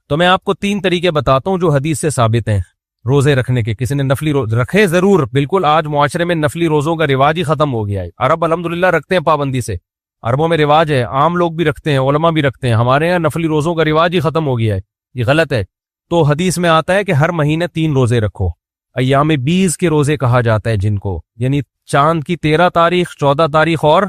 تو میں آپ کو 3 طریقے بتاتا ہوں جو حدیث سے ثابت ہیں روزے رکھنے کے. کسی نے نفلی روزے رکھے ضرور, بالکل. آج معاشرے میں نفلی روزوں کا رواج ہی ختم ہو گیا ہے. عرب الحمدللہ رکھتے ہیں پابندی سے, عربوں میں رواج ہے, عام لوگ بھی رکھتے ہیں, علماء بھی رکھتے ہیں. ہمارے یہاں نفلی روزوں کا رواج ہی ختم ہو گیا ہے, یہ غلط ہے. تو حدیث میں آتا ہے کہ ہر مہینے 3 روزے رکھو. ایام 20 کے روزے کہا جاتا ہے جن کو, یعنی چاند کی 13 تاریخ, 14 تاریخ اور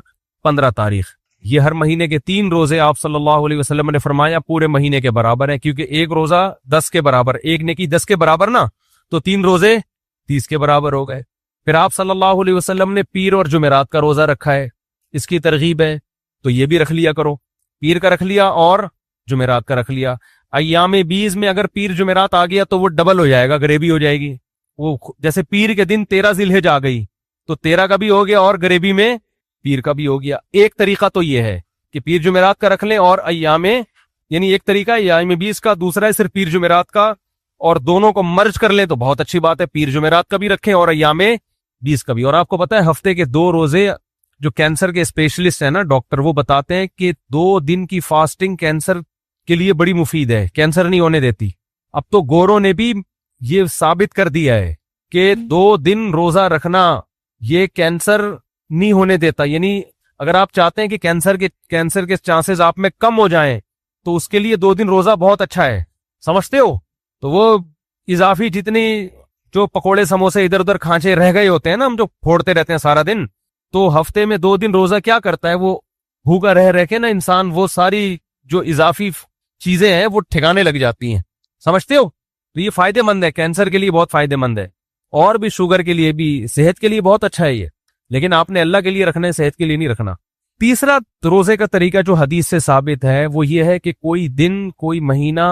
15 تاریخ. یہ ہر مہینے کے 3 روزے آپ صلی اللہ علیہ وسلم نے فرمایا پورے مہینے کے برابر ہیں, کیونکہ ایک روزہ 10 کے برابر, ایک نیکی 10 کے برابر نا, تو 3 روزے 30 کے برابر ہو گئے. پھر آپ صلی اللہ علیہ وسلم نے پیر اور جمعرات کا روزہ رکھا ہے, اس کی ترغیب ہے, تو یہ بھی رکھ لیا کرو. پیر کا رکھ لیا اور جمعرات کا رکھ لیا. ایام 20 میں اگر پیر جمعرات آ گیا تو وہ ڈبل ہو جائے گا, غریبی ہو جائے گی. وہ جیسے پیر کے دن 13 ذی الحجہ آ گئی تو 13 کا بھی ہو گیا اور غریبی میں پیر کا بھی ہو گیا. ایک طریقہ تو یہ ہے کہ پیر جمعرات کا رکھ لیں اور ایام, یعنی ایک طریقہ ایام 20 کا, دوسرا ہے صرف پیر جمعرات کا, اور دونوں کو مرج کر لیں تو بہت اچھی بات ہے. پیر جمعرات کا بھی رکھیں اور ایام 20 کا بھی. اور آپ کو پتا ہے ہفتے کے 2 روزے, جو کینسر کے اسپیشلسٹ ہیں نا ڈاکٹر, وہ بتاتے ہیں کہ 2 دن کی فاسٹنگ کینسر کے لیے بڑی مفید ہے, کینسر نہیں ہونے دیتی. اب تو گوروں نے بھی یہ ثابت کر دیا ہے کہ 2 دن روزہ رکھنا یہ کینسر نہیں ہونے دیتا. یعنی اگر آپ چاہتے ہیں کہ کینسر کے چانسز آپ میں کم ہو جائیں تو اس کے لیے 2 دن روزہ بہت اچھا ہے, سمجھتے ہو. تو وہ اضافی جتنی جو پکوڑے سموسے ادھر ادھر کھانچے رہ گئے ہوتے ہیں نا, ہم جو پھوڑتے رہتے ہیں سارا دن, تو ہفتے میں 2 دن روزہ کیا کرتا ہے, وہ بھوکا رہ کے نا انسان وہ ساری جو اضافی چیزیں ہیں وہ ٹھکانے لگ جاتی ہیں, سمجھتے ہو. تو یہ فائدہ مند ہے, کینسر کے لیے بہت فائدہ مند ہے, اور بھی شوگر کے لیے بھی, صحت کے لیے بہت اچھا ہے یہ. لیکن آپ نے اللہ کے لیے رکھنا ہے, صحت کے لیے نہیں رکھنا. تیسرا روزے کا طریقہ جو حدیث سے ثابت ہے وہ یہ ہے کہ کوئی دن, کوئی مہینہ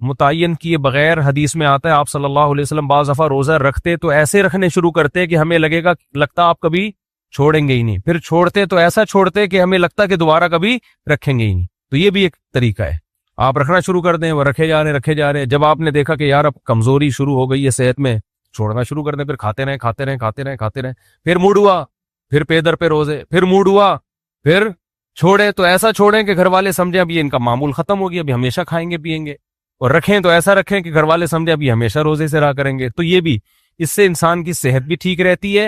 متعین کیے بغیر, حدیث میں آتا ہے آپ صلی اللہ علیہ وسلم بعض دفعہ روزہ رکھتے تو ایسے رکھنے شروع کرتے کہ ہمیں لگتا آپ کبھی چھوڑیں گے ہی نہیں, پھر چھوڑتے تو ایسا چھوڑتے کہ ہمیں لگتا کہ دوبارہ کبھی رکھیں گے ہی نہیں. تو یہ بھی ایک طریقہ ہے, آپ رکھنا شروع کر دیں, وہ رکھے جا رہے ہیں. جب آپ نے دیکھا کہ یار اب کمزوری شروع ہو گئی ہے صحت میں, چھوڑنا شروع کر دیں, پھر کھاتے رہیں, پھر موڈ ہوا پھر پے در پہ روزے, پھر موڈ ہوا پھر چھوڑیں. تو ایسا چھوڑیں کہ گھر والے سمجھیں اب یہ ان کا معمول ختم ہو گیا, ابھی ہمیشہ کھائیں گے پیئیں گے. اور رکھیں تو ایسا رکھیں کہ گھر والے سمجھیں ابھی ہمیشہ روزے سے رہا کریں گے. تو یہ بھی, اس سے انسان کی صحت بھی ٹھیک رہتی ہے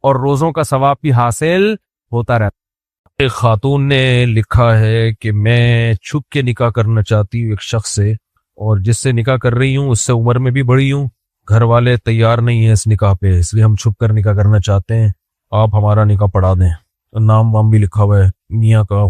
اور روزوں کا ثواب بھی حاصل ہوتا رہتا. ایک خاتون نے لکھا ہے کہ میں چھپ کے نکاح کرنا چاہتی ہوں ایک شخص سے, اور جس سے نکاح کر رہی ہوں اس سے عمر میں بھی بڑی ہوں, گھر والے تیار نہیں ہیں اس نکاح پہ, اس لیے ہم چھپ کر نکاح کرنا چاہتے ہیں, آپ ہمارا نکاح پڑھا دیں. نام وام بھی لکھا ہوا ہے میاں کا,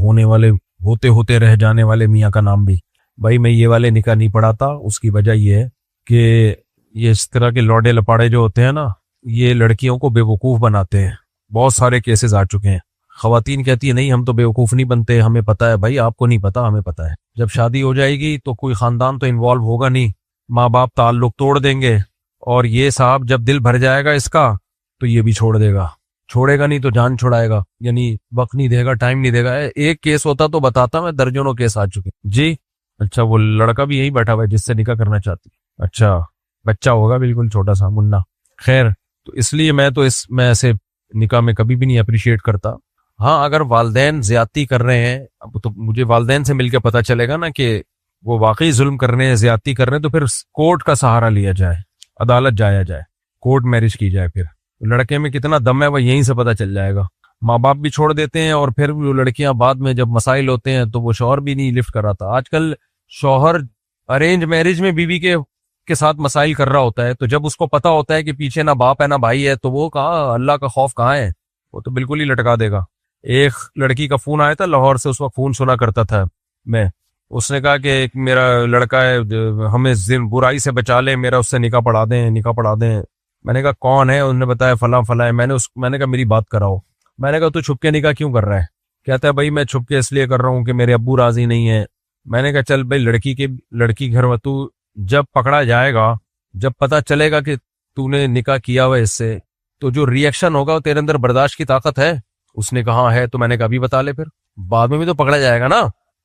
ہوتے رہ جانے والے میاں کا نام بھی. بھائی میں یہ والے نکاح نہیں پڑھاتا, اس کی وجہ یہ ہے کہ یہ اس طرح کے لوڈے لپاڑے جو ہوتے ہیں نا, یہ لڑکیوں کو بے وقوف بناتے ہیں. بہت سارے کیسز آ چکے ہیں. خواتین کہتی ہے نہیں ہم تو بے وقوف نہیں بنتے, ہمیں پتہ ہے. بھائی آپ کو نہیں پتا, ہمیں پتہ ہے. جب شادی ہو جائے گی تو کوئی خاندان تو انوالو ہوگا نہیں, ماں باپ تعلق توڑ دیں گے, اور یہ صاحب جب دل بھر جائے گا اس کا تو یہ بھی چھوڑے گا نہیں تو جان چھڑائے گا, یعنی وقت نہیں دے گا, ٹائم نہیں دے گا. ایک کیس ہوتا تو بتاتا میں, درجنوں کیس آ چکے. جی اچھا, وہ لڑکا بھی یہی بیٹھا ہوا ہے جس سے نکاح کرنا چاہتی. اچھا بچہ ہوگا بالکل چھوٹا سا منا. خیر, تو اس لیے میں ایسے نکاح میں کبھی بھی نہیں اپریشیٹ کرتا. ہاں اگر والدین زیادتی کر رہے ہیں, اب تو مجھے والدین سے مل کے پتہ چلے گا نا کہ وہ واقعی ظلم کر رہے ہیں, زیادتی کر رہے ہیں, تو پھر کورٹ کا سہارا لیا جائے, عدالت جایا جائے, کورٹ میرج کی جائے. پھر لڑکے میں کتنا دم ہے وہ یہیں سے پتہ چل جائے گا. ماں باپ بھی چھوڑ دیتے ہیں, اور پھر وہ لڑکیاں بعد میں جب مسائل ہوتے ہیں تو وہ شوہر بھی نہیں لفٹ کر رہا. آج کل شوہر ارینج میرج میں بیوی کے ساتھ مسائل کر رہا ہوتا ہے, تو جب اس کو پتا ہوتا ہے کہ پیچھے نہ باپ ہے نہ بھائی ہے, تو وہ کہاں اللہ کا خوف کہاں ہے, وہ تو بالکل ہی لٹکا دے گا. ایک لڑکی کا فون آیا تھا لاہور سے, اس وقت فون سنا کرتا تھا میں, اس نے کہا کہ میرا لڑکا ہے, ہمیں برائی سے بچا لے, میرا اس سے نکاح پڑھا دیں. میں نے کہا کون ہے, انہوں نے بتایا فلاں ہے. میں نے کہا میری بات کراؤ. میں نے کہا تو چھپ کے نکاح کیوں کر رہا ہے؟ کہتا ہے بھائی میں چھپ کے اس لیے کر رہا ہوں کہ میرے ابو راضی نہیں ہیں. میں نے کہا چل بھائی لڑکی گھر میں, تو جب پکڑا جائے گا, جب پتہ چلے گا کہ تو نے نکاح کیا ہوا اس سے, تو جو ری ایکشن ہوگا وہ تیرے اندر برداشت کی طاقت ہے؟ اس نے کہا ہے. تو میں نے کہا ابھی بتا لے, پھر بعد میں بھی تو پکڑا جائے گا نا.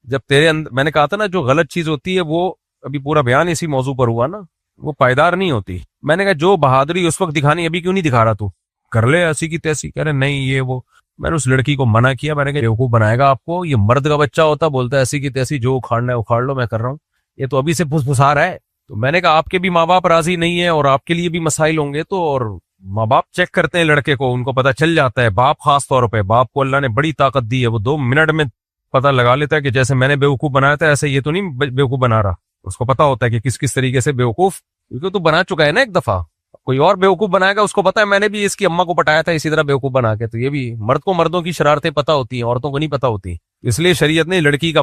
جب تیرے اندر, میں نے کہا تھا نا جو غلط چیز ہوتی ہے وہ, ابھی پورا بیان اسی موضوع پر ہوا نا, وہ پائیدار نہیں ہوتی. میں نے کہا جو بہادری اس وقت دکھانی ابھی کیوں نہیں دکھا رہا, تو کر لے ایسی کی تیسی. کہہ رہے نہیں یہ وہ. میں نے اس لڑکی کو منع کیا, میں نے کہا بیوقوف بنائے گا آپ کو, یہ مرد کا بچہ ہوتا, بولتا ہے ایسی کی تیسی جو اکھاڑنا ہے اکھاڑ لو, میں کر رہا ہوں. یہ تو ابھی سے پھسپھسا رہا ہے. تو میں نے کہا آپ کے بھی ماں باپ راضی نہیں ہے اور آپ کے لیے بھی مسائل ہوں گے تو, اور ماں باپ چیک کرتے ہیں لڑکے کو, ان کو پتا چل جاتا ہے. باپ خاص طور پہ, باپ کو اللہ نے بڑی طاقت دی ہے, وہ 2 منٹ میں پتہ لگا لیتا ہے کہ جیسے میں نے بیوقوف بنایا تھا ایسے یہ تو نہیں بیوقوف بنا رہا. اس کو پتا ہوتا ہے کہ کس طریقے سے بیوقوف, کیونکہ تو بنا چکا ہے نا ایک دفعہ. کوئی اور بیوقوف بنائے گا, اس کو پتا ہے میں نے بھی اس کی اماں کو پٹایا تھا اسی طرح بیوقوف بنا کے. تو یہ بھی مرد کو مردوں کی شرارتیں پتا ہوتی ہیں, عورتوں کو نہیں پتا ہوتی. اس لیے شریعت نے لڑکی کا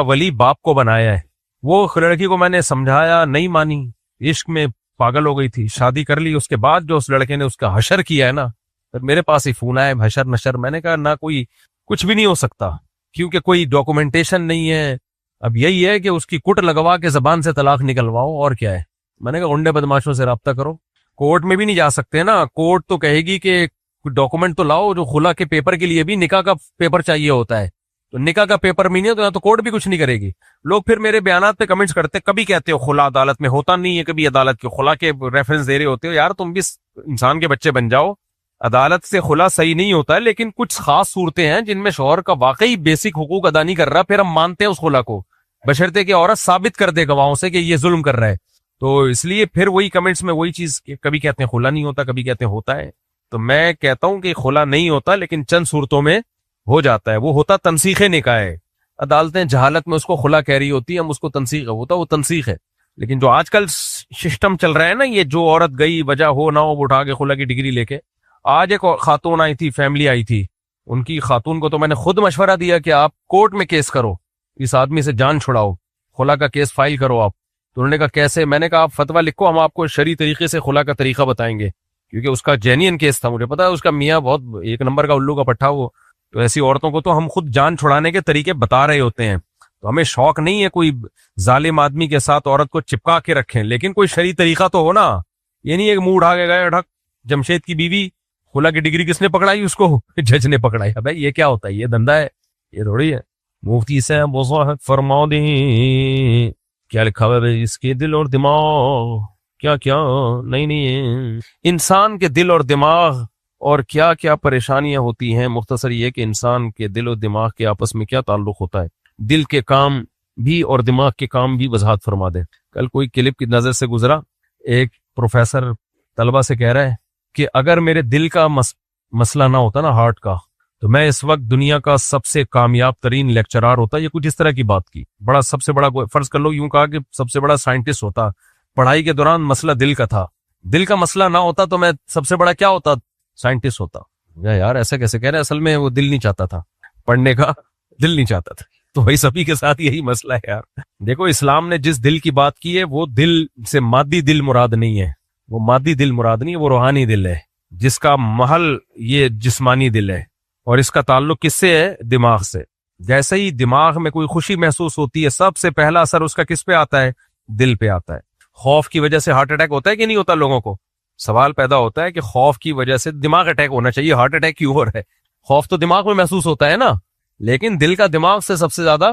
ولی باپ کو بنایا ہے. وہ لڑکی کو میں نے سمجھایا, نہیں مانی, عشق میں پاگل ہو گئی تھی, شادی کر لی. اس کے بعد جو اس لڑکے نے اس کا حشر کیا ہے نا, پھر میرے پاس ہی فون آیا حشر نشر. میں نے کہا نہ کوئی کچھ بھی نہیں ہو سکتا کیونکہ کوئی ڈاکومنٹیشن نہیں ہے. اب یہی ہے کہ اس کی کٹ لگوا کے زبان سے طلاق نکلواؤ, اور کیا ہے. میں نے کہا گنڈے بدماشوں سے رابطہ کرو. کورٹ میں بھی نہیں جا سکتے نا, کورٹ تو کہے گی کہ ڈاکومنٹ تو لاؤ. جو خلا کے پیپر کے لیے بھی نکاح کا پیپر چاہیے ہوتا ہے, تو نکاح کا پیپر بھی نہیں ہے تو یہاں تو کورٹ بھی کچھ نہیں کرے گی. لوگ پھر میرے بیانات پہ کمنٹس کرتے, کبھی کہتے ہو خلا عدالت میں ہوتا نہیں ہے, کبھی عدالت کے خلا کے ریفرنس دے رہے ہوتے ہو. یار تم بھی انسان کے بچے بن جاؤ. عدالت سے خلا صحیح نہیں ہوتا ہے, لیکن کچھ خاص صورتیں ہیں جن میں شوہر کا واقعی بیسک حقوق ادا نہیں کر رہا, پھر ہم مانتے ہیں اس خلا کو, بشرطے کہ عورت ثابت کر دے گواہوں سے کہ یہ ظلم کر رہا ہے. تو اس لیے پھر وہی کمنٹس میں وہی چیز, کبھی کہتے ہیں خلا نہیں ہوتا, کبھی کہتے ہیں ہوتا ہے. تو میں کہتا ہوں کہ خلا نہیں ہوتا, لیکن چند صورتوں میں ہو جاتا ہے. وہ ہوتا تنسیخ نکاح ہے. عدالتیں جہالت میں اس کو خلا کہہ رہی ہوتی ہیں, ہم اس کو تنسیخ ہوتا, وہ تنسیخ ہے. لیکن جو آج کل سسٹم چل رہا ہے نا, یہ جو عورت گئی وجہ ہو نہ ہو وہ اٹھا کے خلا کی ڈگری لے کے. آج ایک خاتون آئی تھی, فیملی آئی تھی, ان کی خاتون کو تو میں نے خود مشورہ دیا کہ آپ کورٹ میں کیس کرو, اس آدمی سے جان چھڑاؤ, خلا کا کیس فائل کرو آپ. تو انہوں نے کہا کیسے؟ میں نے کہا آپ فتویٰ لکھو, ہم آپ کو شرعی طریقے سے خلا کا طریقہ بتائیں گے, کیونکہ اس کا جینین کیس تھا. مجھے پتا ہے اس کا میاں بہت ایک نمبر کا الو کا پٹھا. وہ تو ایسی عورتوں کو تو ہم خود جان چھڑانے کے طریقے بتا رہے ہوتے ہیں. تو ہمیں شوق نہیں ہے کوئی ظالم آدمی کے ساتھ عورت کو چپکا کے رکھیں, لیکن کوئی شرعی طریقہ تو ہو نا. یہ نہیں ایک منہ اٹھا کے گئے ڈھک, جمشید کی بیوی خلا کی ڈگری کس نے پکڑائی؟ اس کو جج نے پکڑائی. بھائی یہ کیا ہوتا ہے؟ یہ دھندا ہے, یہ تھوڑی ہے. مفتی سے وضاحت فرما دیں کیا لکھا ہوا ہے اس کے دل اور دماغ, کیا نہیں انسان کے دل اور دماغ اور کیا کیا پریشانیاں ہوتی ہیں. مختصر یہ کہ انسان کے دل اور دماغ کے آپس میں کیا تعلق ہوتا ہے, دل کے کام بھی اور دماغ کے کام بھی وضاحت فرما دیں. کل کوئی کلپ کی نظر سے گزرا, ایک پروفیسر طلبہ سے کہہ رہا ہے کہ اگر میرے دل کا مسئلہ نہ ہوتا نا, ہارٹ کا, تو میں اس وقت دنیا کا سب سے کامیاب ترین لیکچرار ہوتا. یہ کچھ اس طرح کی بات کی. بڑا سب سے بڑا, فرض کر لو یوں کہا کہ سب سے بڑا سائنٹسٹ ہوتا. پڑھائی کے دوران مسئلہ دل کا تھا, دل کا مسئلہ نہ ہوتا تو میں سب سے بڑا کیا ہوتا؟ سائنٹسٹ ہوتا. یار ایسا کیسے کہہ رہے ہیں؟ اصل میں وہ دل نہیں چاہتا تھا پڑھنے کا, دل نہیں چاہتا تھا. تو وہی سبھی کے ساتھ یہی مسئلہ ہے یار. دیکھو اسلام نے جس دل کی بات کی ہے وہ دل سے مادی دل مراد نہیں ہے, وہ مادی دل مراد نہیں ہے, وہ روحانی دل ہے جس کا محل یہ جسمانی دل ہے. اور اس کا تعلق کس سے ہے؟ دماغ سے. جیسے ہی دماغ میں کوئی خوشی محسوس ہوتی ہے, سب سے پہلا اثر اس کا کس پہ آتا ہے؟ دل پہ آتا ہے. خوف کی وجہ سے ہارٹ اٹیک ہوتا ہے کہ نہیں ہوتا لوگوں کو؟ سوال پیدا ہوتا ہے کہ خوف کی وجہ سے دماغ اٹیک ہونا چاہیے, ہارٹ اٹیک کیوں ہو رہا ہے؟ خوف تو دماغ میں محسوس ہوتا ہے نا, لیکن دل کا دماغ سے سب سے زیادہ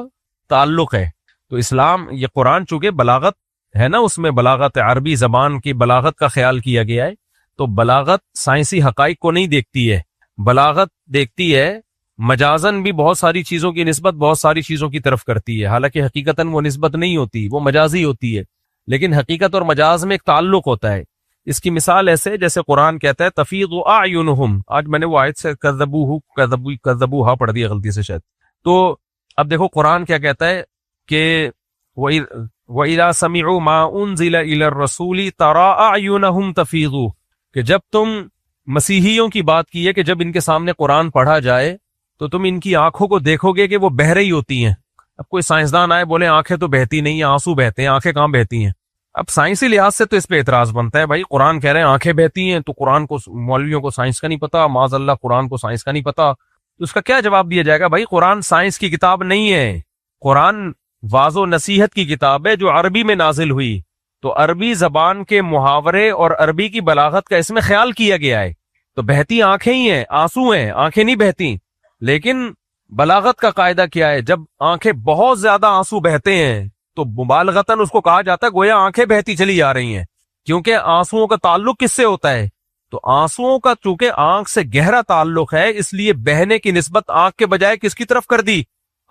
تعلق ہے. تو اسلام, یہ قرآن چونکہ بلاغت ہے نا, اس میں بلاغت عربی زبان کی بلاغت کا خیال کیا گیا ہے. تو بلاغت سائنسی حقائق کو نہیں دیکھتی ہے, بلاغت دیکھتی ہے مجازن بھی بہت ساری چیزوں کی نسبت بہت ساری چیزوں کی طرف کرتی ہے, حالانکہ حقیقتاً وہ نسبت نہیں ہوتی, وہ مجازی ہوتی ہے. لیکن حقیقت اور مجاز میں ایک تعلق ہوتا ہے. اس کی مثال ایسے جیسے قرآن کہتا ہے تفیض اعینہم. آج میں نے وہ آیت سے کذبوہا پڑھ دیا غلطی سے شاید. تو اب دیکھو قرآن کیا کہتا ہے کہ وَإِذَا سَمِعُوا مَا أُنزِلَ إِلَى الرَّسُولِ تَرَىٰ أَعْيُنَهُمْ تَفِيضُ, کہ جب تم مسیحیوں کی بات کی ہے کہ جب ان کے سامنے قرآن پڑھا جائے تو تم ان کی آنکھوں کو دیکھو گے کہ وہ بہہ رہی ہوتی ہیں. اب کوئی سائنسدان آئے بولے آنکھیں تو بہتی نہیں ہیں, آنسو بہتے ہیں, آنکھیں کہاں بہتی ہیں؟ اب سائنسی لحاظ سے تو اس پہ اعتراض بنتا ہے, بھائی قرآن کہہ رہے ہیں آنکھیں بہتی ہیں, تو قرآن کو مولویوں کو سائنس کا نہیں پتا, معاذ اللہ قرآن کو سائنس کا نہیں پتا. تو اس کا کیا جواب دیا جائے گا؟ بھائی قرآن سائنس کی کتاب نہیں ہے, قرآن واض و نصیحت کی کتاب ہے جو عربی میں نازل ہوئی. تو عربی زبان کے محاورے اور عربی کی بلاغت کا اس میں خیال کیا گیا ہے. تو بہتی آنکھیں ہی ہیں, آنسو ہیں, آنکھیں نہیں بہتی. لیکن بلاغت کا قاعدہ کیا ہے؟ جب آنکھیں بہت زیادہ آنسو بہتے ہیں تو مبالغتاً اس کو کہا جاتا ہے گویا آنکھیں بہتی چلی جا رہی ہیں, کیونکہ آنسوؤں کا تعلق کس سے ہوتا ہے؟ تو آنسوؤں کا چونکہ آنکھ سے گہرا تعلق ہے, اس لیے بہنے کی نسبت آنکھ کے بجائے کس کی طرف کر دی؟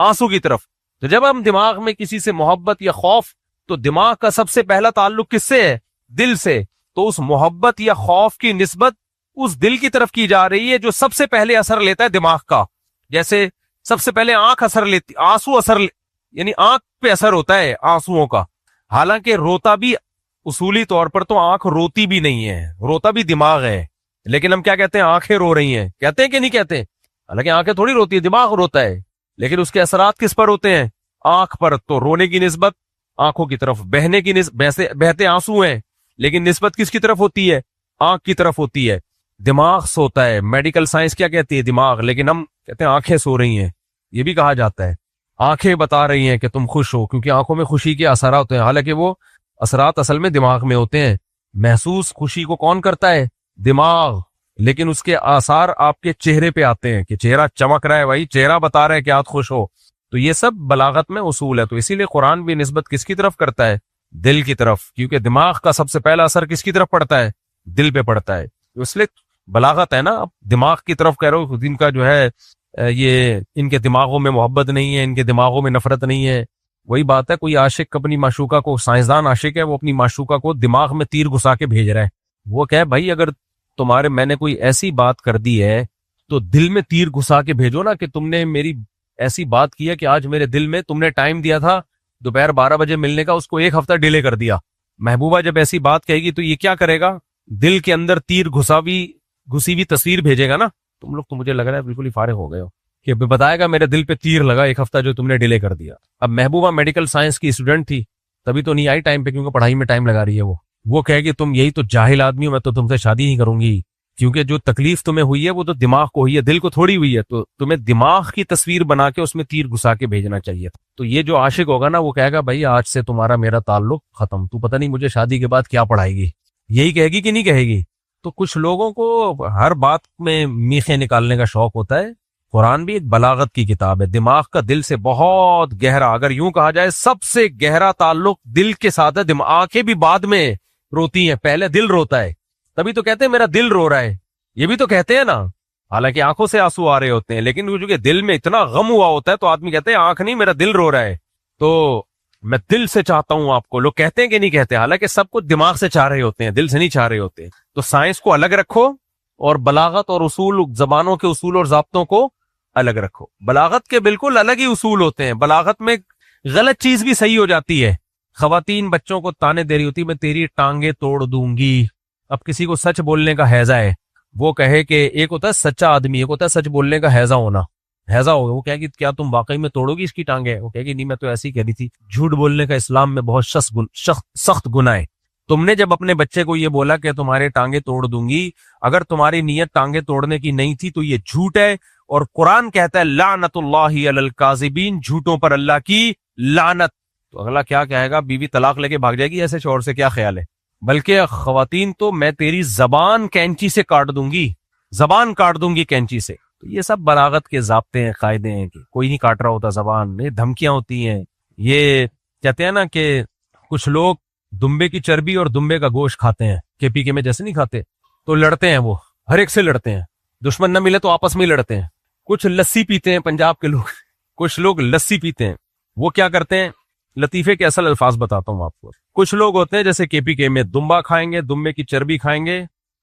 آنسو کی طرف. تو جب ہم دماغ میں کسی سے محبت یا خوف، تو دماغ کا سب سے پہلا تعلق کس سے ہے؟ دل سے. تو اس محبت یا خوف کی نسبت اس دل کی طرف کی جا رہی ہے جو سب سے پہلے اثر لیتا ہے دماغ کا. جیسے سب سے پہلے آنکھ اثر لیتی، آنسو اثر یعنی آنکھ پہ اثر ہوتا ہے آنسوؤں کا. حالانکہ روتا بھی اصولی طور پر تو آنکھ روتی بھی نہیں ہے، روتا بھی دماغ ہے. لیکن ہم کیا کہتے ہیں؟ آنکھیں رو رہی ہیں. کہتے ہیں کہ نہیں کہتے؟ حالانکہ آنکھیں تھوڑی روتی ہے، دماغ روتا ہے. لیکن اس کے اثرات کس پر ہوتے ہیں؟ آنکھ پر. تو رونے کی نسبت آنکھوں کی طرف، بہنے کی بہتے آنسو ہیں، لیکن نسبت کس کی طرف ہوتی ہے؟ آنکھ کی طرف ہوتی ہے. دماغ سوتا ہے. میڈیکل سائنس کیا کہتی ہے؟ دماغ. لیکن ہم کہتے ہیں آنکھیں سو رہی ہیں. یہ بھی کہا جاتا ہے آنکھیں بتا رہی ہیں کہ تم خوش ہو، کیونکہ آنکھوں میں خوشی کے اثرات ہوتے ہیں. حالانکہ وہ اثرات اصل میں دماغ میں ہوتے ہیں. محسوس خوشی کو کون کرتا ہے؟ دماغ. لیکن اس کے آثار آپ کے چہرے پہ آتے ہیں کہ چہرہ چمک رہا ہے، بھائی چہرہ بتا رہا ہے کہ آپ خوش ہو. تو یہ سب بلاغت میں اصول ہے. تو اسی لیے قرآن بھی نسبت کس کی طرف کرتا ہے؟ دل کی طرف، کیونکہ دماغ کا سب سے پہلا اثر کس کی طرف پڑتا ہے؟ دل پہ پڑتا ہے. اس لیے بلاغت ہے نا. اب دماغ کی طرف کہہ رہا ہوں، جن کا جو ہے یہ ان کے دماغوں میں محبت نہیں ہے، ان کے دماغوں میں نفرت نہیں ہے. وہی بات ہے، کوئی عاشق اپنی معشوقہ کو، سائنسدان عاشق ہے، وہ اپنی معشوقہ کو دماغ میں تیر گھسا کے بھیج رہا ہے. وہ کہے بھائی اگر میں نے کوئی ایسی بات کر دی ہے تو دل میں تیر گھسا کے بھیجو نا، کہ تم نے میری ایسی بات کی ہے کہ آج میرے دل میں تم نے ٹائم دیا تھا دوپہر 12 بجے ملنے کا، اس کو 1 ہفتہ ڈیلے کر دیا. محبوبہ جب ایسی بات کہے گی تو یہ کیا کرے گا؟ دل کے اندر تیر گھسی ہوئی تصویر بھیجے گا نا. تم لوگ تو مجھے لگ رہا ہے بالکل ہی فارغ ہو گئے ہو کہ بتائے گا میرے دل پہ تیر لگا 1 ہفتہ جو تم نے ڈیلے کر دیا. اب محبوبہ میڈیکل سائنس کی اسٹوڈنٹ تھی، تبھی تو نہیں آئی ٹائم پہ، کیونکہ پڑھائی میں ٹائم لگا رہی ہے. وہ کہے گی تم یہی تو جاہل آدمی ہو، میں تو تم سے شادی نہیں کروں گی، کیونکہ جو تکلیف تمہیں ہوئی ہے وہ تو دماغ کو ہوئی ہے، دل کو تھوڑی ہوئی ہے. تو تمہیں دماغ کی تصویر بنا کے اس میں تیر گھسا کے بھیجنا چاہیے تھا. تو یہ جو عاشق ہوگا نا، وہ کہے گا بھائی آج سے تمہارا میرا تعلق ختم، تو پتہ نہیں مجھے شادی کے بعد کیا پڑھائے گی. یہی کہے گی کہ نہیں کہے گی؟ تو کچھ لوگوں کو ہر بات میں میخیں نکالنے کا شوق ہوتا ہے. قرآن بھی ایک بلاغت کی کتاب ہے. دماغ کا دل سے بہت گہرا، اگر یوں کہا جائے سب سے گہرا تعلق دل کے ساتھ ہے. آنکھیں بھی بعد میں روتی ہیں، پہلے دل روتا ہے. تبھی تو کہتے ہیں میرا دل رو رہا ہے. یہ بھی تو کہتے ہیں نا، حالانکہ آنکھوں سے آنسو آ رہے ہوتے ہیں، لیکن چونکہ دل میں اتنا غم ہوا ہوتا ہے تو آدمی کہتے ہیں آنکھ نہیں، میرا دل رو رہا ہے، تو میں دل سے چاہتا ہوں آپ کو. لوگ کہتے ہیں کہ نہیں کہتے؟ حالانکہ سب کچھ دماغ سے چاہ رہے ہوتے ہیں، دل سے نہیں چاہ رہے ہوتے. تو سائنس کو الگ رکھو اور بلاغت اور اصول، زبانوں کے اصول اور ضابطوں کو الگ رکھو. بلاغت کے بالکل الگ ہی اصول ہوتے ہیں. بلاغت میں غلط چیز بھی صحیح ہو جاتی ہے. خواتین بچوں کو تانے دے رہی ہوتی میں تیری ٹانگیں توڑ دوں گی. اب کسی کو سچ بولنے کا ہیضہ ہے، وہ کہے کہ ایک ہوتا ہے سچا آدمی، ایک ہوتا ہے سچ بولنے کا ہیضہ ہونا. ہیضہ ہوگا، وہ کہے کہ کیا تم واقعی میں توڑو گی اس کی ٹانگیں؟ وہ کہے کہ نہیں، میں تو ایسی کہہ رہی تھی. جھوٹ بولنے کا اسلام میں بہت سخت گناہ ہے. تم نے جب اپنے بچے کو یہ بولا کہ تمہارے ٹانگیں توڑ دوں گی، اگر تمہاری نیت ٹانگیں توڑنے کی نہیں تھی تو یہ جھوٹ ہے. اور قرآن کہتا ہے لعنت اللہ علی الکاذبین، جھوٹوں پر اللہ کی لعنت. تو اگلا کیا کہے گا؟ بیوی طلاق لے کے بھاگ جائے گی ایسے شوہر سے؟ کیا خیال ہے؟ بلکہ خواتین تو میں تیری زبان کینچی سے کاٹ دوں گی، زبان کاٹ دوں گی کینچی سے. تو یہ سب بلاغت کے ضابطے ہیں، قاعدے ہیں کہ کوئی نہیں کاٹ رہا ہوتا زبان. یہ دھمکیاں ہوتی ہیں. یہ کہتے ہیں نا کہ کچھ لوگ دمبے کی چربی اور دمبے کا گوشت کھاتے ہیں، کے پی کے میں جیسے نہیں کھاتے، تو لڑتے ہیں، وہ ہر ایک سے لڑتے ہیں. دشمن نہ ملے تو آپس میں لڑتے ہیں. کچھ لسی پیتے ہیں پنجاب کے لوگ، کچھ لوگ لسی پیتے ہیں. وہ کیا کرتے ہیں؟ لطیفے کے اصل الفاظ بتاتا ہوں آپ کو. کچھ لوگ ہوتے ہیں جیسے کے پی کے میں دمبا کھائیں گے، دمبے کی چربی کھائیں گے،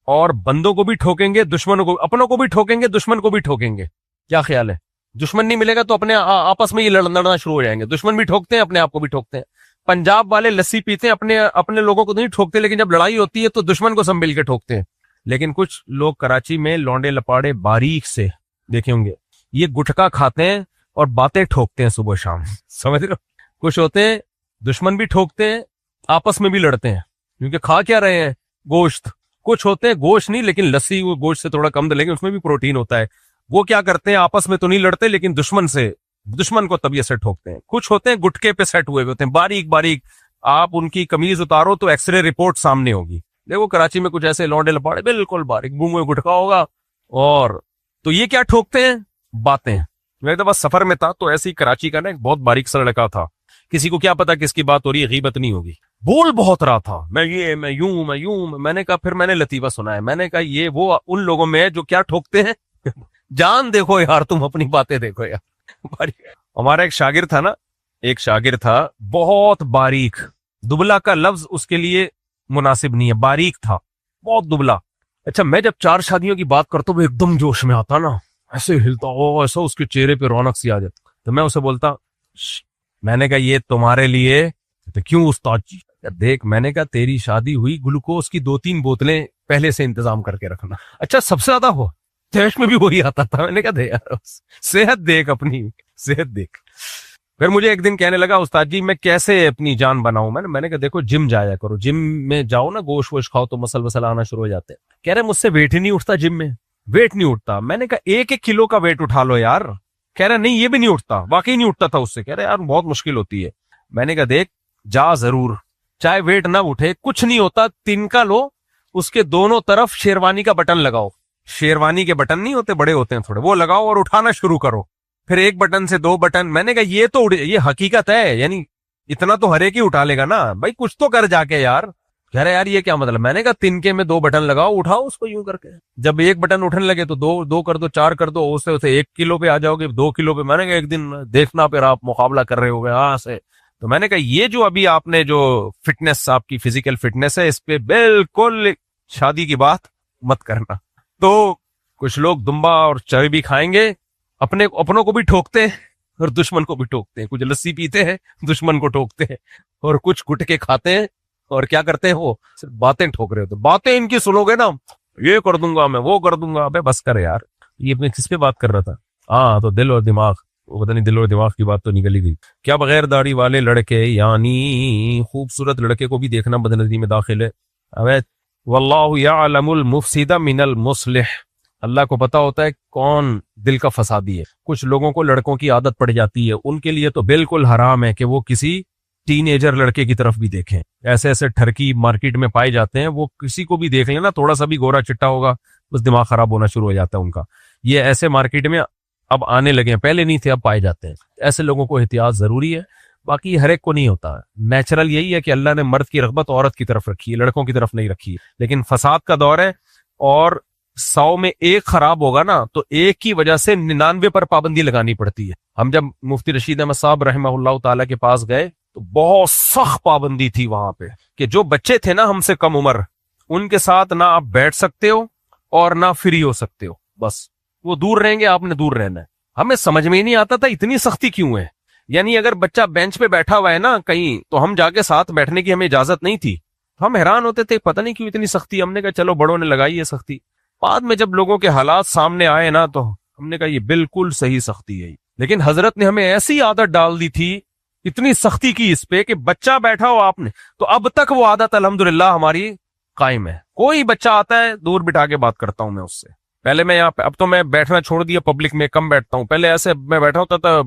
اور بندوں کو بھی ٹھوکیں گے، دشمنوں کو، اپنوں کو بھی ٹھوکیں گے، دشمن کو بھی ٹھوکیں گے. کیا خیال ہے؟ دشمن نہیں ملے گا تو اپنے آپس میں یہ لڑنا شروع ہو جائیں گے. دشمن بھی ٹھوکتے ہیں، اپنے آپ کو بھی ٹھوکتے ہیں. پنجاب والے لسی پیتے ہیں، اپنے لوگوں کو نہیں ٹھوکتے، لیکن جب لڑائی ہوتی ہے تو دشمن کو سب مل کے ٹھوکتے ہیں. لیکن کچھ لوگ کراچی میں لونڈے لپاڑے باریک سے دیکھیں ہوں گے، یہ گٹکا کھاتے ہیں اور باتیں ٹھوکتے ہیں صبح شام. سمجھ رہے ہو؟ کچھ ہوتے ہیں دشمن بھی ٹھوکتے ہیں، آپس میں بھی لڑتے ہیں، کیونکہ کھا کیا رہے ہیں؟ گوشت. کچھ ہوتے ہیں گوشت نہیں، لیکن لسی وہ گوشت سے تھوڑا کم، لیکن اس میں بھی پروٹین ہوتا ہے. وہ کیا کرتے ہیں؟ آپس میں تو نہیں لڑتے، لیکن دشمن کو طبیعت سے ٹھوکتے ہیں. کچھ ہوتے ہیں گٹکے پہ سیٹ ہوئے ہوتے ہیں، باریک باریک. آپ ان کی قمیض اتارو تو ایکس رے رپورٹ سامنے ہوگی. دیکھو کراچی میں کچھ ایسے لونڈے لپاڑے بالکل باریک، منہ میں گٹکا ہوگا، اور تو یہ کیا ٹھوکتے ہیں؟ باتیں. میں ایک دفعہ سفر میں تھا، تو ایسی کراچی کا نا ایک بہت باریک سا لڑکا تھا. کسی کو کیا پتا کس کی بات ہو رہی ہے، غیبت نہیں ہوگی. بول بہت رہا تھا، میں یوں. میں نے کہا، پھر میں نے لطیفہ سنا ہے، میں نے کہا یہ وہ ان لوگوں میں ہے جو کیا ٹھوکتے ہیں. جان دیکھو یار، تم اپنی باتیں دیکھو یار. ہمارا ایک شاگرد تھا نا، ایک شاگرد تھا بہت باریک, دبلا کا لفظ اس کے لیے مناسب نہیں ہے, باریک تھا, بہت دبلا. اچھا میں جب 4 شادیوں کی بات کرتا ہوں وہ ایک دم جوش میں آتا نا, ایسے ہلتا ہو, ایسا اس کے چہرے پہ رونق سی آ جاتی. تو میں اسے بولتا, میں نے کہا یہ تمہارے لیے. تو کیوں استاد جی؟ دیکھ میں نے کہا تیری شادی ہوئی, گلوکوز کی 2-3 بوتلیں پہلے سے انتظام کر کے رکھنا. اچھا سب سے زیادہ ہو دیش میں بھی وہی آتا تھا. میں نے کہا دے یار, صحت دیکھ, اپنی صحت دیکھ. پھر مجھے ایک دن کہنے لگا استاد جی میں کیسے اپنی جان بناؤں. میں نے کہا دیکھو جم جایا کرو, جم میں جاؤ نا, گوشت ووشت کھاؤ تو مسل وسل آنا شروع ہو جاتے ہیں. کہہ رہے مجھ سے ویٹ ہی نہیں اٹھتا, جم میں ویٹ نہیں اٹھتا. میں نے کہا 1-1 کلو کا ویٹ اٹھا لو یار. کہہ رہا نہیں یہ بھی نہیں اٹھتا, واقعی نہیں اٹھتا تھا اس سے. کہہ رہے یار بہت مشکل ہوتی ہے. میں نے کہا دیکھ جا ضرور, چاہے ویٹ نہ اٹھے کچھ نہیں ہوتا, تنکا لو, اس کے دونوں طرف شیروانی کا بٹن لگاؤ. شیروانی کے بٹن نہیں ہوتے, بڑے ہوتے ہیں تھوڑے, وہ لگاؤ اور اٹھانا شروع کرو. پھر 1 بٹن سے 2 بٹن. میں نے کہا یہ تو یہ حقیقت ہے, یعنی اتنا تو ہر ایک ہی اٹھا لے گا نا بھائی, کچھ تو کر جا کے یار. کہہ رہے یار یہ کیا مطلب. میں نے کہا تنکے میں 2 بٹن لگاؤ, اٹھاؤ اس کو یوں کر کے. جب 1 بٹن اٹھنے لگے تو 2 کر دو, 4 کر دو, اس سے 1 کلو پہ آ جاؤ گے, 2 کلو پہ. میں نے کہا ایک دن دیکھنا پھر آپ مقابلہ کر رہے ہو گے ہاں سے. تو میں نے کہا یہ جو ابھی آپ نے جو فٹنس, آپ کی فزیکل فٹنس ہے, اس پہ بالکل شادی کی بات مت کرنا. تو کچھ لوگ دمبا اور چربی کھائیں گے, اپنوں کو بھی ٹھوکتے ہیں اور دشمن کو بھی ٹھوکتے ہیں. کچھ لسی پیتے ہیں, دشمن کو ٹھوکتے ہیں, اور کچھ گٹکے کھاتے ہیں اور کیا کرتے ہیں, وہ صرف باتیں ٹھوک رہے ہوتے. باتیں ان کی سنو گے نا, یہ کر دوں گا میں, وہ کر دوں گا. ابے بس کر یار. یہ میں کس پہ بات کر رہا تھا؟ ہاں تو دل اور دماغ, وہ پتہ نہیں دل اور دماغ کی بات تو نکل ہی گئی. کیا بغیر داڑھی والے لڑکے یعنی خوبصورت لڑکے کو بھی دیکھنا بدنظری میں داخل ہے؟ ابے واللہ یعلم المفسد من المصلح, اللہ کو پتا ہوتا ہے کون دل کا فسادی ہے. کچھ لوگوں کو لڑکوں کی عادت پڑ جاتی ہے, ان کے لیے تو بالکل حرام ہے کہ وہ کسی ٹین ایجر لڑکے کی طرف بھی دیکھیں. ایسے ایسے ٹھرکی مارکیٹ میں پائے جاتے ہیں, وہ کسی کو بھی دیکھ لینا, تھوڑا سا بھی گورا چٹا ہوگا بس دماغ خراب ہونا شروع ہو جاتا ہے ان کا. یہ ایسے مارکیٹ میں اب آنے لگے ہیں, پہلے نہیں تھے اب پائے جاتے ہیں. ایسے لوگوں کو احتیاط ضروری ہے, باقی ہر ایک کو نہیں ہوتا. نیچرل یہی ہے کہ اللہ نے مرد کی رغبت عورت کی طرف رکھی ہے, لڑکوں کی طرف نہیں رکھی. لیکن فساد کا دور ہے, اور 100 میں 1 خراب ہوگا نا تو 1 کی وجہ سے 99 پر پابندی لگانی پڑتی ہے. ہم جب مفتی رشید احمد صاحب رحمہ اللہ تعالیٰ کے پاس گئے تو بہت سخت پابندی تھی وہاں پہ کہ جو بچے تھے نا ہم سے کم عمر, ان کے ساتھ نہ آپ بیٹھ سکتے ہو اور نہ فری ہو سکتے ہو, بس وہ دور رہیں گے, آپ نے دور رہنا ہے. ہمیں سمجھ میں ہی نہیں آتا تھا اتنی سختی کیوں ہے. یعنی اگر بچہ بینچ پہ بیٹھا ہوا ہے نا کہیں, تو ہم جا کے ساتھ بیٹھنے کی ہمیں اجازت نہیں تھی. ہم حیران ہوتے تھے پتہ نہیں کیوں اتنی سختی. ہم نے کہا چلو بڑوں نے لگائی ہے سختی. بعد میں جب لوگوں کے حالات سامنے آئے نا تو ہم نے کہا یہ بالکل صحیح سختی ہے. لیکن حضرت نے ہمیں ایسی عادت ڈال دی تھی, اتنی سختی کی اس پہ کہ بچہ بیٹھا ہو آپ نے تو اب تک وہ عادت الحمدللہ ہماری قائم ہے. کوئی بچہ آتا ہے دور بٹھا کے بات کرتا ہوں میں اس سے. پہلے میں یہاں پہ, اب تو میں بیٹھنا چھوڑ دیا, پبلک میں کم بیٹھتا ہوں. پہلے ایسے میں بیٹھا ہوتا تھا,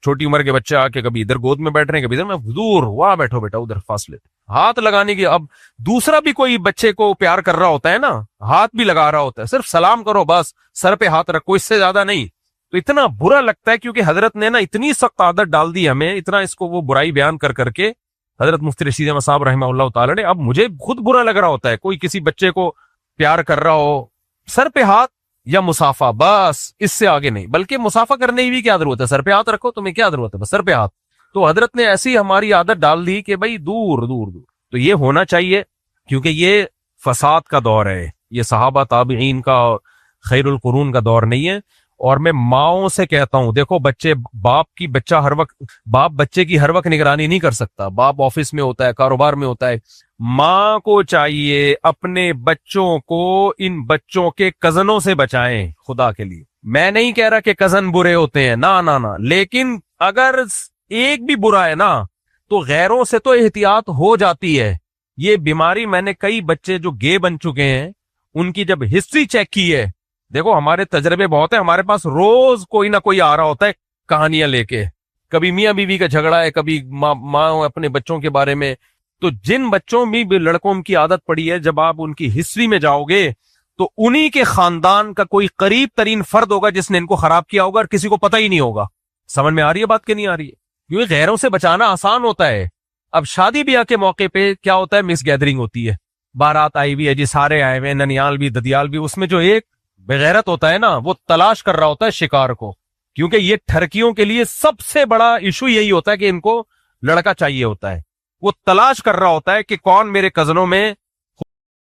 چھوٹی عمر کے بچے آ کے کبھی ادھر گود میں بیٹھ رہے ہیں کبھی ادھر, میں دور وہاں بیٹھو بیٹا ادھر فاصلے, ہاتھ لگانے کی. اب دوسرا بھی کوئی بچے کو پیار کر رہا ہوتا ہے نا, ہاتھ بھی لگا رہا ہوتا ہے, صرف سلام کرو بس, سر پہ ہاتھ رکھو, اس سے زیادہ نہیں. تو اتنا برا لگتا ہے کیونکہ حضرت نے نا اتنی سخت عادت ڈال دی ہمیں, اتنا اس کو وہ برائی بیان کر کر کے حضرت مفتی رشید احمد صاحب رحمہ اللہ تعالی نے. اب مجھے خود برا لگ رہا ہوتا ہے کوئی کسی بچے کو پیار کر رہا ہو, سر پہ ہاتھ یا مسافہ, بس اس سے آگے نہیں. بلکہ مسافہ کرنے کی بھی کیا ضرورت ہے, سر پہ ہاتھ رکھو, تمہیں کیا ضرورت ہے بس سر پہ ہاتھ. تو حضرت نے ایسی ہماری عادت ڈال دی کہ بھائی دور دور دور. تو یہ ہونا چاہیے کیونکہ یہ فساد کا دور ہے, یہ صحابہ تابعین کا خیر القرون کا دور نہیں ہے. اور میں ماؤں سے کہتا ہوں, دیکھو بچے, باپ بچے کی ہر وقت نگرانی نہیں کر سکتا. باپ آفس میں ہوتا ہے, کاروبار میں ہوتا ہے. ماں کو چاہیے اپنے بچوں کو ان بچوں کے کزنوں سے بچائیں خدا کے لیے. میں نہیں کہہ رہا کہ کزن برے ہوتے ہیں, نہ, لیکن اگر ایک بھی برا ہے نا تو غیروں سے تو احتیاط ہو جاتی ہے. یہ بیماری, میں نے کئی بچے جو گے بن چکے ہیں ان کی جب ہسٹری چیک کی ہے, دیکھو ہمارے تجربے بہت ہیں, ہمارے پاس روز کوئی نہ کوئی آ رہا ہوتا ہے کہانیاں لے کے, کبھی میاں بیوی کا جھگڑا ہے, کبھی ماں اپنے بچوں کے بارے میں. تو جن بچوں میں بھی لڑکوں کی عادت پڑی ہے, جب آپ ان کی ہسٹری میں جاؤ گے تو انہی کے خاندان کا کوئی قریب ترین فرد ہوگا جس نے ان کو خراب کیا ہوگا, اور کسی کو پتہ ہی نہیں ہوگا. سمجھ میں آ رہی ہے بات کہ نہیں آ رہی ہے؟ کیونکہ غیروں سے بچانا آسان ہوتا ہے. اب شادی بیاہ کے موقع پہ کیا ہوتا ہے, مس گیدرنگ ہوتی ہے, بارات آئی ہوئی ہے جی, سارے آئے ہوئے, ننیال بھی ددیال بھی. اس میں جو ایک بغیرت ہوتا ہے نا وہ تلاش کر رہا ہوتا ہے شکار کو کیونکہ یہ ٹھرکیوں کے لیے سب سے بڑا ایشو یہی ہوتا ہے کہ ان کو لڑکا چاہیے ہوتا ہے. وہ تلاش کر رہا ہوتا ہے کہ کون میرے کزنوں میں